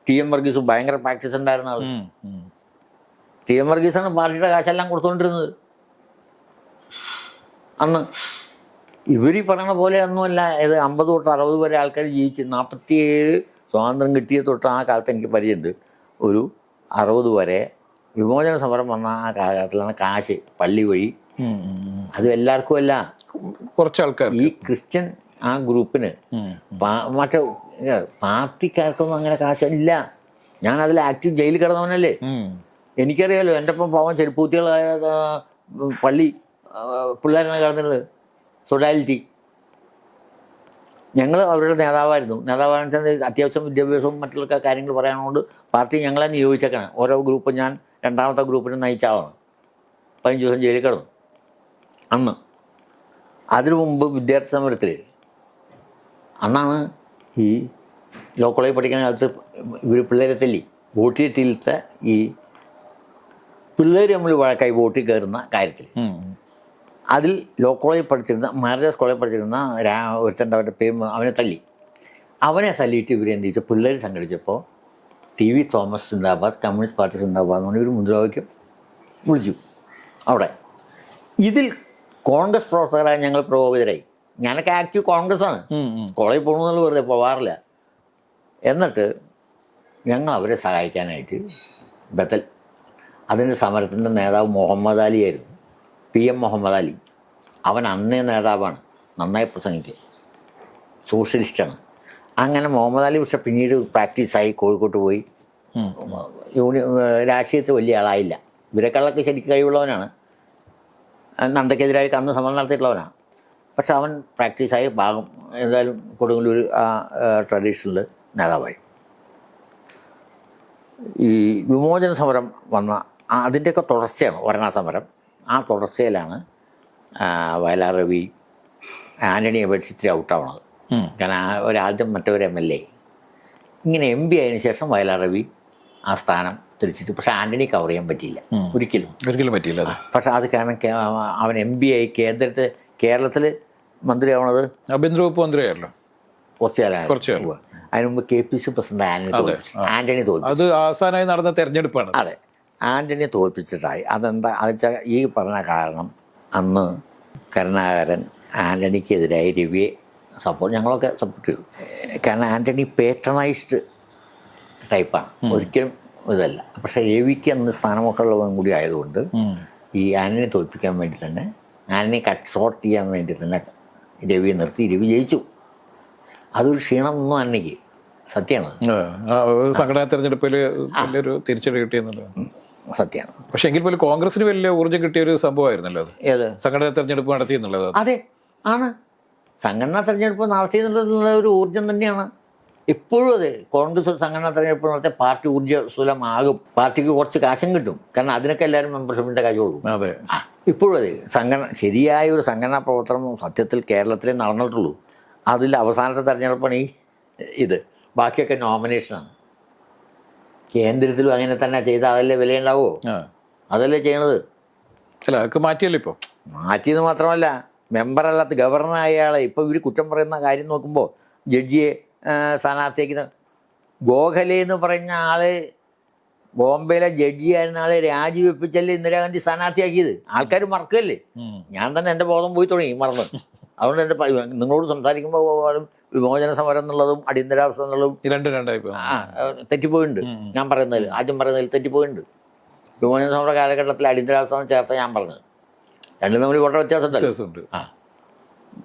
TM വർഗീസ് ഭയങ്കര പ്രാക്ടീസ് ഉണ്ടായിരുന്ന ആൾ. TM വർഗീസാണ് പാർട്ടിയുടെ കാശെല്ലാം കൊടുത്തുകൊണ്ടിരുന്നത് അന്ന്. ഇവർ ഈ പറയണ പോലെ ഒന്നുമല്ല. ഇത് 50 തൊട്ട് 60 വരെ ആൾക്കാർ ജീവിച്ച് 47 സ്വാതന്ത്ര്യം കിട്ടിയ തൊട്ട് ആ കാലത്ത് എനിക്ക് പരിചയമുണ്ട്. ഒരു 60 വരെ വിമോചന സമരം വന്ന ആ കാലഘട്ടത്തിലാണ് കാശ് പള്ളി വഴി. അത് എല്ലാവർക്കും അല്ല, കുറച്ച് ആൾക്കാർ. ഈ ക്രിസ്ത്യൻ ആ ഗ്രൂപ്പിന് മറ്റേ പാർട്ടിക്കാർക്കൊന്നും അങ്ങനെ കാശില്ല. ഞാൻ അതിൽ ആക്റ്റീവ് ജയിലിൽ കിടന്നവനല്ലേ, എനിക്കറിയാലോ. എൻ്റെ ഒപ്പം പാവം ചെരുപ്പൂത്തികളായ പള്ളി പിള്ളേരാണ് കിടന്നത്. സൊഡാലിറ്റി ഞങ്ങൾ അവരുടെ നേതാവായിരുന്നു. നേതാവാണെന്ന് വെച്ചാൽ അത്യാവശ്യം വിദ്യാഭ്യാസവും മറ്റുള്ള കാര്യങ്ങൾ പറയാനുകൊണ്ട് പാർട്ടി ഞങ്ങളെ നിയോഗിച്ചേക്കാണ്. ഓരോ ഗ്രൂപ്പ് ഞാൻ രണ്ടാമത്തെ ഗ്രൂപ്പിനെ നയിച്ച ആളാണ്. 15 ദിവസം ജയിലിൽ കിടന്നു അന്ന്. അതിനു മുമ്പ് വിദ്യാർത്ഥി സമരത്തിൽ അന്നാണ് ഈ ലോ കോളേജിൽ പഠിക്കുന്ന കാലത്ത് ഇവർ പിള്ളേരെ തല്ലി വോട്ട് കിട്ടിയിലത്തെ ഈ പിള്ളേർ നമ്മൾ വഴക്കായി വോട്ടിൽ കയറുന്ന കാര്യത്തിൽ. അതിൽ ലോ കോളേജിൽ പഠിച്ചിരുന്ന മാരേജ് കോളേജിൽ പഠിച്ചിരുന്ന ഒരുത്തൻ്റെ അവരുടെ പേര് അവനെ തല്ലി. അവനെ തല്ലിയിട്ട് ഇവരെന്ത് ചെയ്തു, പിള്ളേർ സംഘടിച്ചപ്പോൾ TV തോമസ് സിന്ദാബാദ്, കമ്മ്യൂണിസ്റ്റ് പാർട്ടി സിന്ദാബാദ് എന്ന് പറഞ്ഞ ഒരു മുദ്രാവാക്യം വിളിച്ചു അവിടെ. ഇതിൽ കോൺഗ്രസ് പ്രവർത്തകരായ ഞങ്ങൾ പ്രകോപിതരായി. ഞാനൊക്കെ ആക്റ്റീവ് കോൺഗ്രസ്സാണ്, കോളേജിൽ പോകണമെന്നുള്ള വെറുതെ പോവാറില്ല. എന്നിട്ട് ഞങ്ങൾ അവരെ സഹായിക്കാനായിട്ട് ബദൽ, അതിൻ്റെ സമരത്തിൻ്റെ നേതാവ് മുഹമ്മദ് അലി ആയിരുന്നു, PM മുഹമ്മദ് അലി. അവൻ അന്നേ നേതാവാണ്, നന്നായി പ്രസംഗിക്കുക, സോഷ്യലിസ്റ്റാണ്. അങ്ങനെ മുഹമ്മദ് അലി പക്ഷെ പിന്നീട് പ്രാക്ടീസായി കോഴിക്കോട്ട് പോയി രാഷ്ട്രീയത്തിൽ വലിയ ആളായില്ല. ഇവരെക്കാളൊക്കെ ശരിക്കും കഴിവുള്ളവനാണ്, നന്ദക്കെതിരായി അന്ന് സമരം നടത്തിയിട്ടുള്ളവനാണ്. പക്ഷെ അവൻ പ്രാക്ടീസായി ഭാഗം എന്തായാലും കൊടുങ്ങല്ലൂർ ആ ട്രഡീഷണൽ നേതാവായി. ഈ വിമോചന സമരം വന്ന അതിൻ്റെയൊക്കെ തുടർച്ചയാണ് വരണ സമരം. ആ തുടർച്ചയിലാണ് വയലാർ രവി ആൻ്റണിയെ അപേക്ഷിച്ച് ഔട്ടാവണത്. കാരണം ഒരാദ്യം മറ്റൊരു MLA ഇങ്ങനെ MP ആയതിനു ശേഷം വയലാർ രവി ആ സ്ഥാനം തിരിച്ചിട്ട്, പക്ഷെ ആൻ്റണി കവർ ചെയ്യാൻ പറ്റിയില്ല, ഒരിക്കലും പറ്റിയില്ല. പക്ഷെ അത് കാരണം അവൻ MP ആയി കേരളത്തിൽ മന്ത്രിയാവണത് ആഭ്യന്തര വകുപ്പ് മന്ത്രിയായല്ലോ കുറച്ചു കാലം. അതിന് മുമ്പ് KPC പ്രസിഡന്റ് ആൻ്റണി തോൽപ്പിച്ചു. അത് അവസാനമായി നടന്ന തെരഞ്ഞെടുപ്പാണ്. അതെ, ആൻ്റണിയെ തോൽപ്പിച്ചിട്ടായി. അതെന്താ അത് വെച്ചാൽ ഈ പറഞ്ഞ കാരണം അന്ന് കരുണാകരൻ ആൻ്റണിക്കെതിരായി രവിയെ ഞങ്ങളൊക്കെ സപ്പോർട്ട് ചെയ്തു. കാരണം ആൻ്റണി പേട്രണൈസ്ഡ് ടൈപ്പാണ്, ഒരിക്കലും ഇതല്ല. പക്ഷേ രവിക്ക് അന്ന് സ്ഥാനമൊക്കെയുള്ളവൻ കൂടി ആയതുകൊണ്ട് ഈ ആൻ്റണി തോൽപ്പിക്കാൻ വേണ്ടി തന്നെ, ആൻ്റണി കട്ട് ഷോർട്ട് ചെയ്യാൻ വേണ്ടി തന്നെ രവിയെ നിർത്തി. രവി ജയിച്ചു. അതൊരു ക്ഷീണമൊന്നും ആൻ്റണിക്ക്, സത്യമാണ്. സംഘടനാ തെരഞ്ഞെടുപ്പിൽ വലിയൊരു തിരിച്ചടി കിട്ടിയെന്നുള്ളത് സത്യമാണ്. പക്ഷെ എങ്കിൽ പോലും കോൺഗ്രസിന് വലിയ ഊർജ്ജം കിട്ടിയ ഒരു സംഭവമായിരുന്നല്ലോ അത്. ഏത് സംഘടനാ തെരഞ്ഞെടുപ്പ് നടത്തിയെന്നുള്ളത്? അതെ, ആണ്. സംഘടനാ തെരഞ്ഞെടുപ്പ് നടത്തിയെന്നുള്ള ഒരു ഊർജ്ജം തന്നെയാണ് ഇപ്പോഴും. അതെ, കോൺഗ്രസ് ഒരു സംഘടനാ തെരഞ്ഞെടുപ്പ് നടത്തിയ പാർട്ടി ഊർജ്ജസ്വലമാകും, പാർട്ടിക്ക് കുറച്ച് കാശും കിട്ടും. കാരണം അതിനൊക്കെ എല്ലാവരും മെമ്പർഷിപ്പിൻ്റെ കാശ് കൊടുക്കും. അതെ, ഇപ്പോഴും അതെ. ശരിയായ ഒരു സംഘടനാ പ്രവർത്തനം സത്യത്തിൽ കേരളത്തിലേ നടന്നിട്ടുള്ളൂ. അതിൽ അവസാനത്തെ തെരഞ്ഞെടുപ്പാണ് ഇത്. ബാക്കിയൊക്കെ നോമിനേഷനാണ്. കേന്ദ്രത്തിലും അങ്ങനെ തന്നെ ചെയ്താൽ അതല്ലേ വിലയുണ്ടാവുമോ? അതല്ലേ ചെയ്യണത്. അല്ല, അതൊക്കെ മാറ്റിയല്ലോ ഇപ്പോൾ. മാറ്റിയെന്ന് മാത്രമല്ല, മെമ്പറല്ലാത്ത ഗവർണറായ ആളെ ഇപ്പോൾ ഇവർ കുറ്റം പറയുന്ന കാര്യം നോക്കുമ്പോൾ ജഡ്ജിയെ സ്ഥാനാർത്ഥിയാക്കുന്ന ഗോഖലെ എന്ന് പറഞ്ഞ ആൾ ബോംബെയിലെ ജഡ്ജിയായിരുന്ന ആളെ രാജിവെപ്പിച്ചല്ലേ ഇന്ദിരാഗാന്ധി സ്ഥാനാർത്ഥിയാക്കിയത്. ആൾക്കാർ മറക്കല്ലേ. ഞാൻ തന്നെ എൻ്റെ ബോധം പോയി തുടങ്ങി, മറന്ന്. അതുകൊണ്ട് എൻ്റെ നിങ്ങളോട് സംസാരിക്കുമ്പോൾ വിമോചന സമരം എന്നുള്ളതും അടിയന്തരാവസ്ഥ എന്നുള്ളതും തെറ്റിപ്പോയിട്ടുണ്ട്. ഞാൻ പറയുന്നതിൽ ആദ്യം പറയുന്നതിൽ തെറ്റിപ്പോയിട്ടുണ്ട്. വിമോചന സമര കാലഘട്ടത്തിൽ അടിയന്തരാവസ്ഥ എന്ന് ചേർത്ത ഞാൻ പറഞ്ഞത്. രണ്ടും തമ്മിൽ വളരെ വ്യത്യാസമുണ്ട്.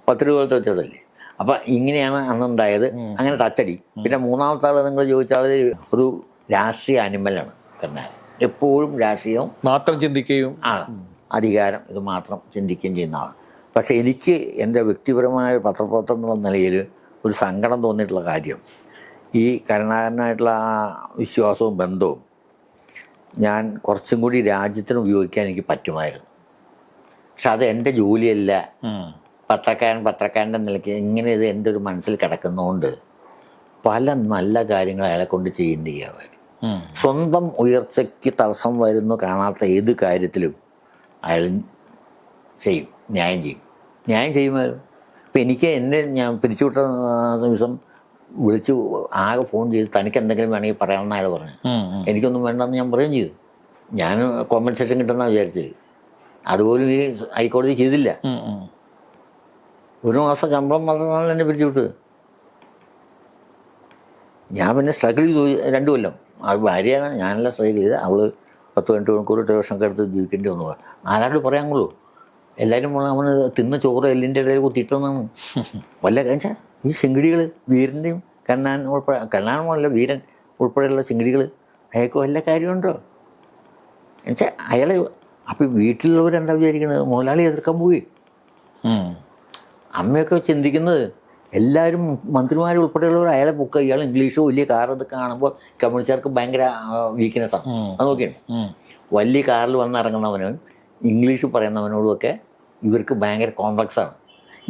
10 രൂപത്തെ വ്യത്യാസമല്ലേ. അപ്പം ഇങ്ങനെയാണ് അന്നുണ്ടായത്. അങ്ങനെ തച്ചടി. പിന്നെ മൂന്നാമത്തെ ആൾ നിങ്ങൾ ചോദിച്ച ആൾ ഒരു രാഷ്ട്രീയ അനിമലാണ് കരുണാകരൻ. എപ്പോഴും രാഷ്ട്രീയവും മാത്രം ചിന്തിക്കുകയും അധികാരം ഇത് മാത്രം ചിന്തിക്കുകയും ചെയ്യുന്ന ആളാണ്. പക്ഷേ എനിക്ക് എൻ്റെ വ്യക്തിപരമായ പത്രപ്രവർത്തനം എന്നുള്ള നിലയിൽ ഒരു സങ്കടം തോന്നിയിട്ടുള്ള കാര്യം, ഈ കരുണാകരനായിട്ടുള്ള ആ വിശ്വാസവും ബന്ധവും ഞാൻ കുറച്ചും കൂടി രാജ്യത്തിന് ഉപയോഗിക്കാൻ എനിക്ക് പറ്റുമായിരുന്നു. പക്ഷെ അത് എൻ്റെ ജോലിയല്ല. പത്രക്കാരൻ്റെ നിലയ്ക്ക് ഇങ്ങനെ ഇത് എൻ്റെ ഒരു മനസ്സിൽ കിടക്കുന്നതുകൊണ്ട് പല നല്ല കാര്യങ്ങൾ അയാളെ കൊണ്ട് ചെയ്യേണ്ടി ചെയ്യാമായിരുന്നു. സ്വന്തം ഉയർച്ചയ്ക്ക് തടസ്സം വരുന്നു കാണാത്ത ഏത് കാര്യത്തിലും അയാൾ ചെയ്യും, ന്യായം ചെയ്യുമായിരുന്നു. ഇപ്പം എനിക്ക് ഞാൻ പിരിച്ചുവിട്ട ദിവസം വിളിച്ചു ആകെ ഫോൺ ചെയ്ത് തനിക്ക് എന്തെങ്കിലും വേണമെങ്കിൽ പറയണമെന്ന് അയാൾ പറഞ്ഞു. എനിക്കൊന്നും വേണ്ടെന്ന് ഞാൻ പറയുകയും ചെയ്തു. ഞാൻ കോമ്പൻസേഷൻ കിട്ടുമെന്നാണ് വിചാരിച്ചത്. അതുപോലും ഈ ഹൈക്കോടതി ചെയ്തില്ല. 1 മാസം ശമ്പളം മാത്രമാണ് എന്നെ പിരിച്ചുവിട്ടത്. ഞാൻ പിന്നെ സ്ട്രഗിൾ ചെയ്തു 2 കൊല്ലം. അത് ഭാര്യയാണ്, ഞാനെല്ലാം സ്ട്രഗിൾ ചെയ്ത്. അവൾ 10-12 മണിക്കൂർ ടെലിവിഷനൊക്കെ എടുത്ത് ജീവിക്കേണ്ടി വന്നു. 4 പറയാനുള്ളൂ. എല്ലാവരും അവന് തിന്ന ചോറ് എല്ലിൻ്റെ ഇടയിൽ കുത്തിയിട്ടെന്നാണ്. വല്ല വെച്ചാൽ ഈ ചിങ്കിടികൾ വീരൻ്റെയും കണ്ണാൻ ഉൾപ്പെടെ, കണ്ണാനല്ല വീരൻ ഉൾപ്പെടെയുള്ള ചിങ്കിടികൾ അയാൾക്ക് വല്ല കാര്യമുണ്ടോ എന്നുവെച്ചാൽ അയാൾ. അപ്പം വീട്ടിലുള്ളവരെന്താ വിചാരിക്കുന്നത്, മുതലാളി എതിർക്കാൻ പോയി. അമ്മയൊക്കെ ചിന്തിക്കുന്നത് എല്ലാവരും മന്ത്രിമാർ ഉൾപ്പെടെയുള്ളവർ അയാളെ ബുക്ക്, ഇയാൾ ഇംഗ്ലീഷോ വലിയ കാർ ഇതൊക്കെ കാണുമ്പോൾ കമ്മ്യൂണിസ്റ്റുകാർക്ക് ഭയങ്കര വീക്ക്നെസ്സാണ്. അത് നോക്കിയാണ് വലിയ കാറിൽ വന്നിറങ്ങുന്നവനും ഇംഗ്ലീഷ് പറയുന്നവനോടുമൊക്കെ ഇവർക്ക് ഭയങ്കര കോംപ്ലക്സാണ്.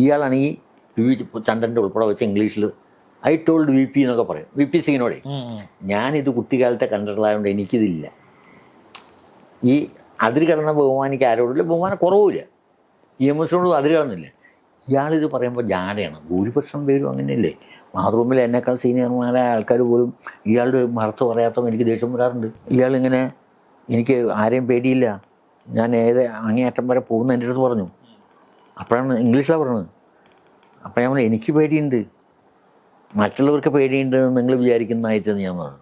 ഇയാളാണെങ്കിൽ ചന്ദ്രൻ്റെ ഉൾപ്പെടെ വെച്ച് ഇംഗ്ലീഷിൽ ഐ ടോൾഡ് വി പി എന്നൊക്കെ പറയും. വി പി സിങ്ങിനോടെ ഞാനിത് കുട്ടിക്കാലത്തെ കണ്ടിട്ടുള്ളതുകൊണ്ട് എനിക്കിതില്ല. ഈ അതിര് കിടന്ന ബഹുമാനിക്ക് ആരോടില്ല, ബഹുമാനം കുറവില്ല. EMSനോട് അതിര് കിടന്നില്ല. ഇയാളിത് പറയുമ്പോൾ ജാടയാണ്. ഭൂരിപക്ഷം പേരും അങ്ങനെയല്ലേ. മാതൃഭൂമിയിൽ എന്നെക്കാൾ സീനിയർമാരായ ആൾക്കാർ പോലും ഇയാളുടെ മറുത്ത് പറയാത്തപ്പോൾ എനിക്ക് ദേഷ്യം വരാറുണ്ട്. ഇയാളിങ്ങനെ എനിക്ക് ആരെയും പേടിയില്ല, ഞാൻ അങ്ങേയറ്റം വരെ പോകുന്ന എൻ്റെ അടുത്ത് പറഞ്ഞു. അപ്പോഴാണ് ഇംഗ്ലീഷിലാണ് പറഞ്ഞത്. അപ്പോൾ ഞാൻ പറഞ്ഞു എനിക്ക് പേടിയുണ്ട്, മറ്റുള്ളവർക്ക് പേടിയുണ്ട് നിങ്ങൾ വിചാരിക്കുന്ന അയച്ചെന്ന് ഞാൻ പറഞ്ഞു.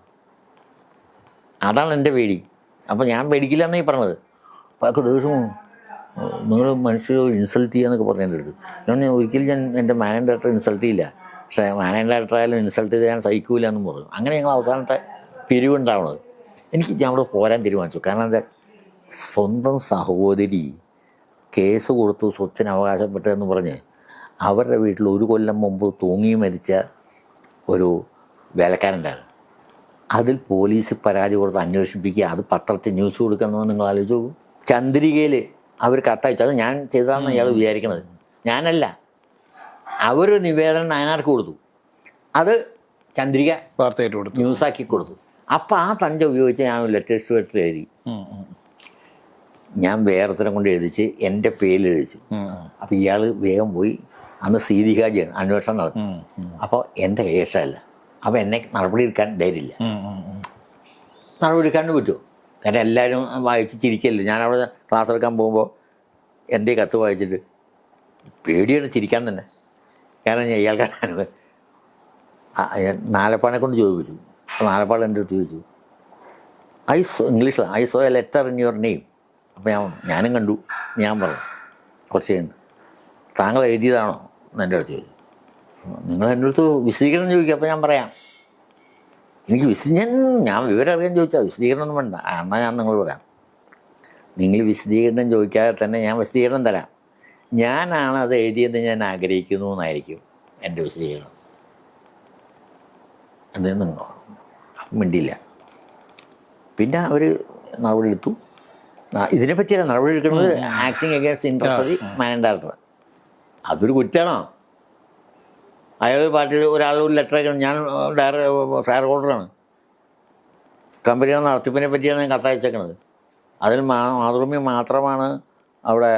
അതാണ് എൻ്റെ പേടി. അപ്പോൾ ഞാൻ പേടിക്കില്ല എന്നാണ് ഈ പറഞ്ഞത്. അപ്പോൾ അതൊക്കെ ദേഷ്യം, നിങ്ങൾ മനുഷ്യർ ഇൻസൾട്ട് ചെയ്യാന്നൊക്കെ പറഞ്ഞു എൻ്റെ അടുത്ത്. ഞാൻ ഒരിക്കലും എൻ്റെ മാനേജ് ഡയറക്ടർ ഇൻസൾട്ട് ചെയ്യില്ല, പക്ഷേ മാനേജ് ഡയറക്ടർ ആയാലും ഇൻസൾട്ട് ചെയ്യാൻ സഹിക്കൂല എന്നും പറഞ്ഞു. അങ്ങനെ ഞങ്ങൾ അവസാനത്തെ പിരിവുണ്ടാവുന്നത്. ഞാൻ അവിടെ പോരാൻ തീരുമാനിച്ചു. കാരണം എന്താ, സ്വന്തം സഹോദരി കേസ് കൊടുത്തു സ്വത്തിന് അവകാശപ്പെട്ടതെന്ന് പറഞ്ഞ് അവരുടെ വീട്ടിൽ 1 കൊല്ലം മുമ്പ് തൂങ്ങി മരിച്ച ഒരു വേലക്കാരുണ്ടായിരുന്നു. അതിൽ പോലീസ് പരാതി കൊടുത്ത് അന്വേഷിപ്പിക്കുക, അത് പത്രത്തിൽ ന്യൂസ് കൊടുക്കണമെന്ന് നിങ്ങൾ ആലോചിച്ച് നോക്കും. ചന്ദ്രികയിൽ അവർ കത്തയച്ചു. അത് ഞാൻ ചെയ്തതാണെന്ന് ഇയാൾ വിചാരിക്കണത്. ഞാനല്ല, അവരൊരു നിവേദനം നായനാർക്ക് കൊടുത്തു, അത് ചന്ദ്രിക വാർത്തയായിട്ട് കൊടുത്തു, ന്യൂസാക്കി കൊടുത്തു. അപ്പം ആ തഞ്ച ഉപയോഗിച്ച് ഞാൻ ലെറ്റർ എഴുതി. ഞാൻ വേറെത്തരം കൊണ്ട് എഴുതിച്ച് എൻ്റെ പേരിൽ എഴുതിച്ചു. അപ്പോൾ ഇയാൾ വേഗം പോയി, അന്ന് സീതികാജിയാണ് അന്വേഷണം നടത്തി. അപ്പോൾ എൻ്റെ കേസല്ല. അപ്പോൾ എന്നെ നടപടി എടുക്കാൻ ധൈര്യമില്ല. നടപടി എടുക്കാണ്ട് പറ്റുമോ? കാരണം എല്ലാവരും വായിച്ച് ചിരിക്കല്ലേ. ഞാനവിടെ ക്ലാസ് എടുക്കാൻ പോകുമ്പോൾ എൻ്റെ കത്ത് വായിച്ചിട്ട് പേടിയാണ് ചിരിക്കാൻ തന്നെ. കാരണം ഞാൻ ഇയാൾക്കാണ് നാലപ്പാടിനെ കൊണ്ട് ചോദിപ്പിച്ചു. അപ്പോൾ നാലപ്പാട് എൻ്റെ അടുത്ത് ചോദിച്ചു, ഇംഗ്ലീഷിൽ I so A letter in your name. അപ്പോൾ ഞാനും കണ്ടു. ഞാൻ പറഞ്ഞു കുറച്ച് കഴിഞ്ഞു, താങ്കൾ എഴുതിയതാണോ എന്ന് എൻ്റെ അടുത്ത് ചോദിച്ചു. നിങ്ങൾ എൻ്റെ അടുത്ത് വിശദീകരണം ചോദിക്കുക, അപ്പോൾ ഞാൻ പറയാം. എനിക്ക് ഞാൻ വിവരം അറിയാൻ ചോദിച്ചാൽ വിശദീകരണം ഒന്നും വേണ്ട. എന്നാൽ ഞാൻ നിങ്ങൾ പറയാം. നിങ്ങൾ വിശദീകരണം ചോദിക്കാതെ തന്നെ ഞാൻ വിശദീകരണം തരാം. ഞാനാണ് അത് എഴുതിയെന്ന് ഞാൻ ആഗ്രഹിക്കുന്നു എന്നായിരിക്കും എൻ്റെ വിശദീകരണം. എന്തെങ്കിലും നിങ്ങൾ മിണ്ടില്ല. പിന്നെ അവർ നടപടി എടുത്തു. ഇതിനെ പറ്റിയല്ല നടപടി എടുക്കുന്നത്, acting against interest manage director. അതൊരു കുറ്റമാണോ? അയാൾ പാർട്ടിയിൽ ഒരാളൊരു ലെറ്റർ അയക്കണം. ഞാൻ ഷെയർ ഹോൾഡറാണ്, കമ്പനിയുടെ നടത്തിപ്പിനെ പറ്റിയാണ് ഞാൻ കത്തയച്ചേക്കണത്. അതിൽ മാതൃഭൂമി മാത്രമാണ് അവിടെ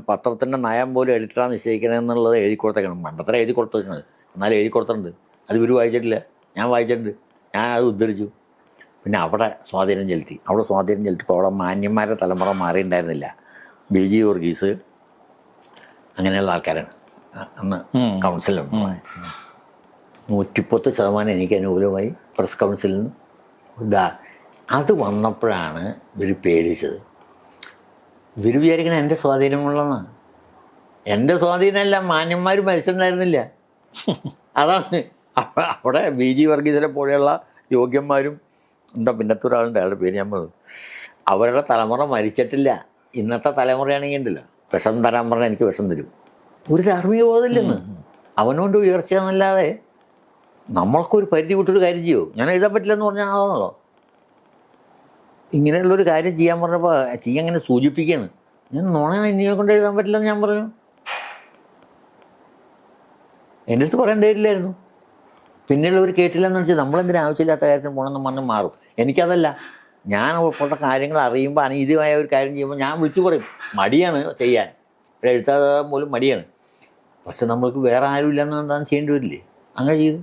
പത്രത്തിൻ്റെ നയം പോലും എഡിറ്ററാണ് നിശ്ചയിക്കണമെന്നുള്ളത് എഴുതി കൊടുത്തേക്കണം. പണ്ടത്ര എഴുതി കൊടുത്തേക്കണത്, എന്നാലും എഴുതി കൊടുത്തിട്ടുണ്ട്. അത് ഇവർ വായിച്ചിട്ടില്ല, ഞാൻ വായിച്ചിട്ടുണ്ട്. ഞാൻ അത് ഉദ്ധരിച്ചു. പിന്നെ അവിടെ സ്വാധീനം ചെലുത്തിയപ്പോൾ അവിടെ മാന്യന്മാരുടെ തലമുറ മാറിയിട്ടുണ്ടായിരുന്നില്ല. BG വർഗീസ് അങ്ങനെയുള്ള ആൾക്കാരാണ് അന്ന് കൗൺസിലുണ്ട്. 110% എനിക്ക് അനുകൂലമായി പ്രസ് കൗൺസിലിൽ നിന്ന്. അത് വന്നപ്പോഴാണ് ഇവർ പേടിച്ചത്. ഇവർ വിചാരിക്കണം എൻ്റെ സ്വാധീനമുള്ളതാണ്. എൻ്റെ സ്വാധീനമല്ല, മാന്യന്മാർ മരിച്ചിട്ടുണ്ടായിരുന്നില്ല. അതാണ് അവിടെ BG വർഗീസിനെ പോലെയുള്ള യോഗ്യന്മാരും പിന്നത്തെ ഒരാളുണ്ട്, അയാളുടെ പേര് ഞാൻ പറഞ്ഞു. അവരുടെ തലമുറ മരിച്ചിട്ടില്ല. ഇന്നത്തെ തലമുറയാണെങ്കിൽ ഉണ്ടല്ലോ, വിഷം തരാൻ പറഞ്ഞാൽ എനിക്ക് വിഷം തരും. ഒരു ധാർമ്മിക ബോധമില്ലെന്ന്. അവനോണ്ട് ഉയർച്ച എന്നല്ലാതെ നമ്മളൊക്കെ ഒരു പരിധി വിട്ടൊരു കാര്യം ചെയ്യുമോ? ഞാൻ എഴുതാൻ പറ്റില്ലെന്ന് പറഞ്ഞാൽ ആണല്ലോ. ഇങ്ങനെയുള്ളൊരു കാര്യം ചെയ്യാൻ പറഞ്ഞപ്പോൾ അങ്ങനെ സൂചിപ്പിക്കുകയാണ്. ഞാൻ നോണ ഇനിയെ കൊണ്ട് എഴുതാൻ പറ്റില്ലെന്ന് ഞാൻ പറഞ്ഞു. എൻ്റെ അടുത്ത് പറയാൻ ധൈര്യമില്ലായിരുന്നു. പിന്നെയുള്ളവർ കേട്ടില്ലെന്ന് വെച്ചാൽ നമ്മളെന്തിനും ആവശ്യമില്ലാത്ത കാര്യത്തിന് പോകണമെന്ന് പറഞ്ഞ് മാറും. എനിക്കതല്ല, ഞാൻ ഉൾപ്പെട്ട കാര്യങ്ങൾ അറിയുമ്പോൾ അനീതിയായ ഒരു കാര്യം ചെയ്യുമ്പോൾ ഞാൻ വിളിച്ചു പറയും. മടിയാണ് ചെയ്യാൻ, എഴുത്താതെ പോലും മടിയാണ്. പക്ഷെ നമ്മൾക്ക് വേറെ ആരും ഇല്ലെന്ന് എന്താണ് ചെയ്യേണ്ടി വരില്ലേ? അങ്ങനെ ചെയ്തു.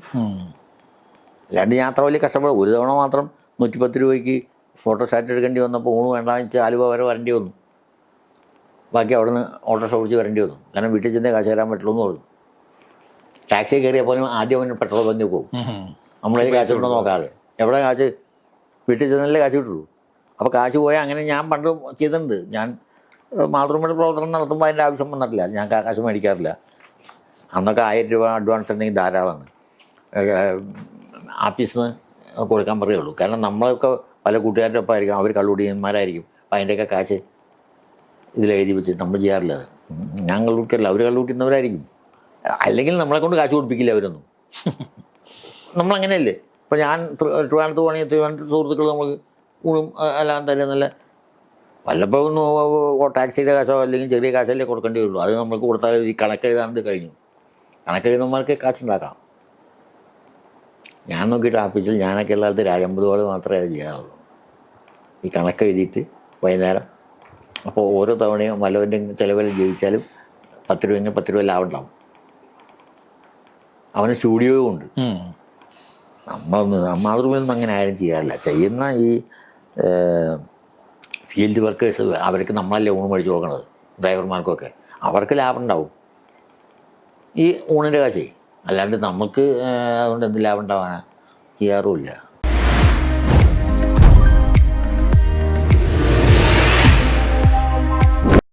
അല്ലാണ്ട് ഞാൻ അത്ര വലിയ കഷ്ടപ്പെടും. ഒരു തവണ മാത്രം 110 രൂപയ്ക്ക് ഫോട്ടോസ്റ്റാറ്റ് എടുക്കേണ്ടി വന്നപ്പോൾ ഊണ് വേണ്ടാന്ന് വെച്ചാൽ ആലുവ വരെ വരേണ്ടി വന്നു. ബാക്കി അവിടെ നിന്ന് ഓട്ടോറിക്ഷ ഓടിച്ച് വരേണ്ടി വന്നു. കാരണം വീട്ടിൽ ചെന്നേ കാശ് തരാൻ പറ്റുള്ളൂ എന്ന് പറഞ്ഞു. ടാക്സി കയറിയപ്പോലും ആദ്യം അവന് പെട്രോൾ ബന്ധി പോകും. നമ്മളതിൽ കാശ് കൊണ്ടോ നോക്കാതെ. എവിടെ കാശ്? വീട്ടിൽ ചെന്നല്ലേ കാശ് കിട്ടുള്ളൂ. അപ്പോൾ കാശ് പോയാൽ അങ്ങനെ ഞാൻ പണ്ട് ചെയ്തിട്ടുണ്ട്. ഞാൻ മാതൃഭൂമിയുടെ പ്രവർത്തനം നടത്തുമ്പോൾ അതിൻ്റെ ആവശ്യം വന്നിട്ടില്ല. ഞാൻ കാശ് മേടിക്കാറില്ല. അന്നൊക്കെ 1000 രൂപ അഡ്വാൻസ് ഉണ്ടെങ്കിൽ ധാരാളമാണ്. ആഫീസിൽ നിന്ന് കൊടുക്കാൻ പറയുള്ളൂ. കാരണം നമ്മളൊക്കെ പല കൂട്ടുകാരുടെ ഒപ്പം ആയിരിക്കും, അവർ കള്ളുകുടിയന്മാരായിരിക്കും. അപ്പം അതിൻ്റെയൊക്കെ കാശ് ഇതിലെഴുതി വെച്ചിട്ട് നമ്മൾ ചെയ്യാറില്ല. അത് ഞാൻ കള്ളുകുട്ടിയല്ല, അവർ കള്ളുകുട്ടുന്നവരായിരിക്കും. അല്ലെങ്കിൽ നമ്മളെ കൊണ്ട് കാശ് കൊടുപ്പിക്കില്ല അവരൊന്നും. നമ്മളങ്ങനെയല്ലേ. ഇപ്പോൾ ഞാൻ ട്രിവാൻഡ്രത്ത് പോകണമെങ്കിൽ ട്രിവാൻഡ്രത്ത് സുഹൃത്തുക്കൾ നമുക്ക് ഊണും എല്ലാം തരുന്നല്ല. വല്ലപ്പോഴും ടാക്സിയുടെ കാശോ അല്ലെങ്കിൽ ചെറിയ കാശല്ലേ കൊടുക്കേണ്ടി വരുള്ളൂ. അത് നമുക്ക് കൊടുത്താൽ ഈ കണക്കെഴുതാണ്ട് കഴിഞ്ഞു. കണക്കെഴുതുന്നവർക്ക് കാശുണ്ടാക്കാം. ഞാൻ നോക്കിയിട്ട് ആഫീസിൽ ഞാനൊക്കെ ഉള്ള കാലത്ത് 50 മാത്രമേ അത് ചെയ്യാറുള്ളൂ. ഈ കണക്കെഴുതിയിട്ട് വൈകുന്നേരം അപ്പോൾ ഓരോ തവണയും വല്ലവൻ്റെ ചിലവിൽ ജയിച്ചാലും 10 രൂപ 10 രൂപ ലാഭം ഉണ്ടാവും. അവന് സ്റ്റുഡിയോയും ഉണ്ട്. മാതൃഭൂമിയൊന്നും അങ്ങനെ ആരും ചെയ്യാറില്ല. ചെയ്യുന്ന ഈ ഫീൽഡ് വർക്കേഴ്സ്, അവർക്ക് നമ്മളല്ലേ ഊണ് മേടിച്ച് കൊടുക്കണത്, ഡ്രൈവർമാർക്കൊക്കെ. അവർക്ക് ലാഭം ഉണ്ടാവും ഈ ഊണിൻ്റെ കാശേ. അല്ലാണ്ട് നമുക്ക് അതുകൊണ്ട് എന്ത് ലാഭം ഉണ്ടാവാനാ? ചെയ്യാറുമില്ല.